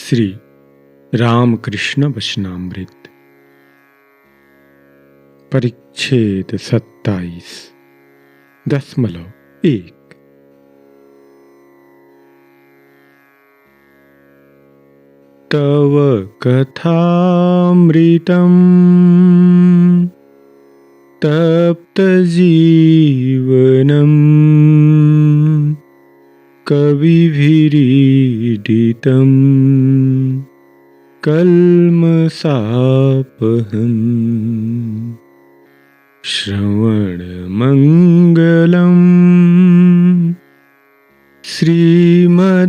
श्री रामकृष्ण वचनामृत परिच्छेद 27.1 तव कथामृतम् तप्तजीवनम् कविभिरीडितम् कल्मषापहम् श्रवणमङ्गलम् श्रीमदाततं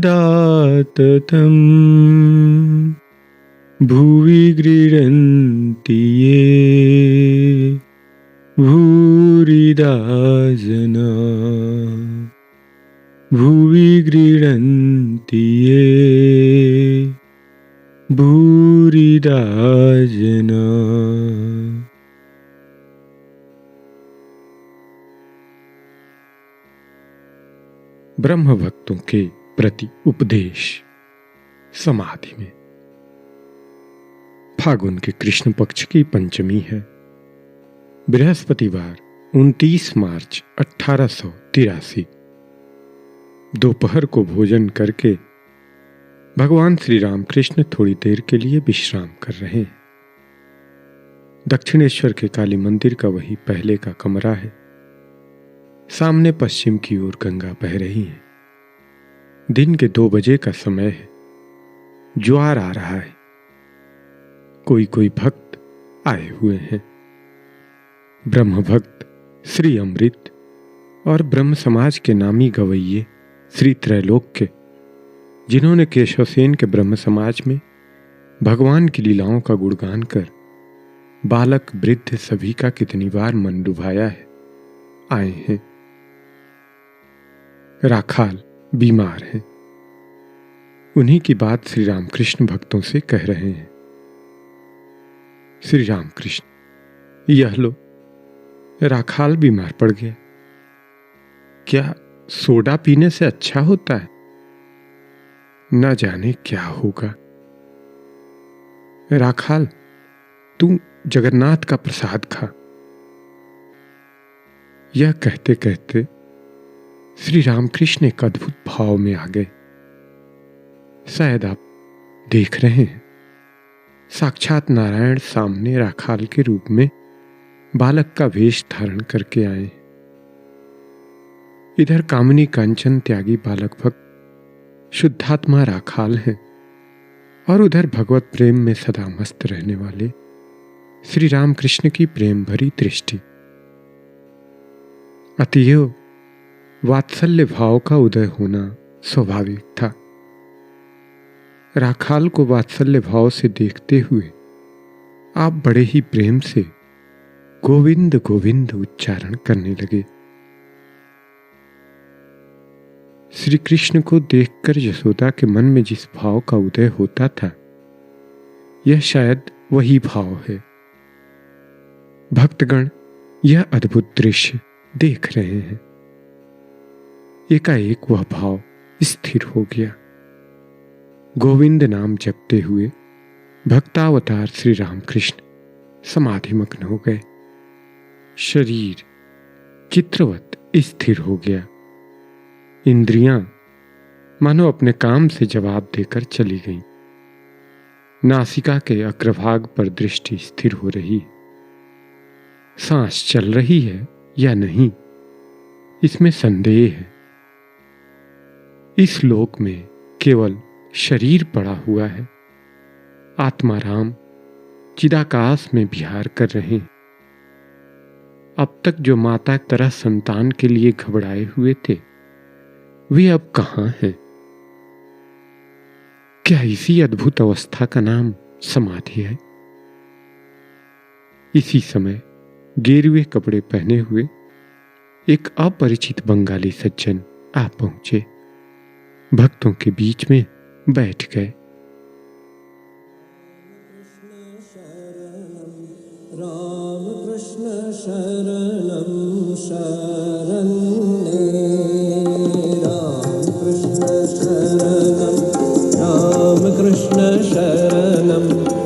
भुवि गृह्णन्ति ये भूरिदा जना भुवि गृह्णन्ति ये भूरिदा जना। ब्रह्म भक्तों के प्रति उपदेश समाधि में। फागुन के कृष्ण पक्ष की पंचमी है। बृहस्पतिवार 29 मार्च 1883। दोपहर को भोजन करके भगवान श्री रामकृष्ण थोड़ी देर के लिए विश्राम कर रहे हैं। दक्षिणेश्वर के काली मंदिर का वही पहले का कमरा है। सामने पश्चिम की ओर गंगा बह रही है। दिन के 2 बजे का समय है। ज्वार आ रहा है। कोई कोई भक्त आए हुए हैं। ब्रह्म भक्त श्री अमृत और ब्रह्म समाज के नामी गवैये श्री त्रैलोक्य, जिन्होंने केशवसेन के ब्रह्म समाज में भगवान की लीलाओं का गुणगान कर बालक वृद्ध सभी का कितनी बार मन लुभाया है, आए हैं। राखाल बीमार हैं। उन्हीं की बात श्री रामकृष्ण भक्तों से कह रहे हैं। श्री रामकृष्ण, यह लो, राखाल बीमार पड़ गया। क्या सोडा पीने से अच्छा होता है? न जाने क्या होगा। राखाल, तू जगन्नाथ का प्रसाद खा। यह कहते कहते श्री रामकृष्ण एक अद्भुत भाव में आ गए। शायद आप देख रहे हैं, साक्षात नारायण सामने राखाल के रूप में बालक का वेश धारण करके आए। इधर कामिनी कांचन त्यागी बालक भक्त शुद्धात्मा राखाल हैं और उधर भगवत प्रेम में सदा मस्त रहने वाले श्री रामकृष्ण की प्रेम भरी दृष्टि। अतएव वात्सल्य भाव का उदय होना स्वाभाविक था। राखाल को वात्सल्य भाव से देखते हुए आप बड़े ही प्रेम से गोविंद गोविंद उच्चारण करने लगे। श्री कृष्ण को देखकर यशोदा के मन में जिस भाव का उदय होता था, यह शायद वही भाव है। भक्तगण यह अद्भुत दृश्य देख रहे हैं। एकाएक वह भाव स्थिर हो गया। गोविंद नाम जपते हुए भक्तावतार श्री रामकृष्ण समाधिमग्न हो गए। शरीर चित्रवत स्थिर हो गया। इंद्रियां मानो अपने काम से जवाब देकर चली गईं। नासिका के अग्रभाग पर दृष्टि स्थिर हो रही। सांस चल रही है या नहीं, इसमें संदेह है। इस लोक में केवल शरीर पड़ा हुआ है। आत्माराम चिदाकाश में विहार कर रहे हैं। अब तक जो माता की तरह संतान के लिए घबराए हुए थे, वे अब कहां हैं? क्या इसी अद्भुत अवस्था का नाम समाधि है? इसी समय गेरुए कपड़े पहने हुए एक अपरिचित बंगाली सज्जन आ पहुंचे। भक्तों के बीच में बैठ गए। राम कृष्ण शरणं शरण्ये, राम कृष्ण शरणं राम कृष्ण शरणं